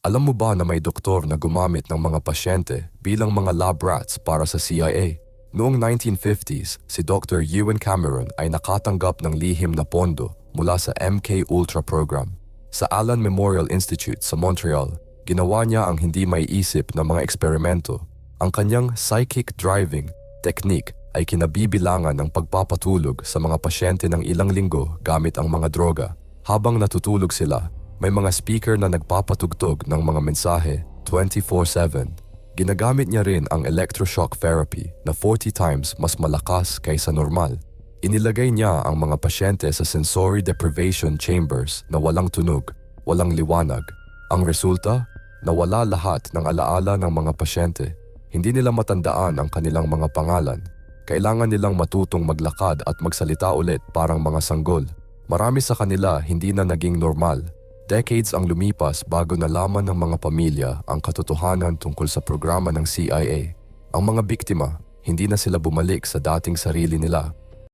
Alam mo ba na may doktor na gumamit ng mga pasyente bilang mga lab rats para sa CIA? Noong 1950s, si Dr. Ewan Cameron ay nakatanggap ng lihim na pondo mula sa MK Ultra program. Sa Allen Memorial Institute sa Montreal, ginawa niya ang hindi maiisip na mga eksperimento. Ang kanyang psychic driving technique ay kinabibilangan ng pagpapatulog sa mga pasyente ng ilang linggo gamit ang mga droga. Habang natutulog sila, may mga speaker na nagpapatugtog ng mga mensahe 24/7. Ginagamit niya rin ang electroshock therapy na 40 times mas malakas kaysa normal. Inilagay niya ang mga pasyente sa sensory deprivation chambers na walang tunog, walang liwanag. Ang resulta, nawala lahat ng alaala ng mga pasyente. Hindi nila matandaan ang kanilang mga pangalan. Kailangan nilang matutong maglakad at magsalita ulit parang mga sanggol. Marami sa kanila hindi na naging normal. Decades ang lumipas bago nalaman ng mga pamilya ang katotohanan tungkol sa programa ng CIA. Ang mga biktima, hindi na sila bumalik sa dating sarili nila.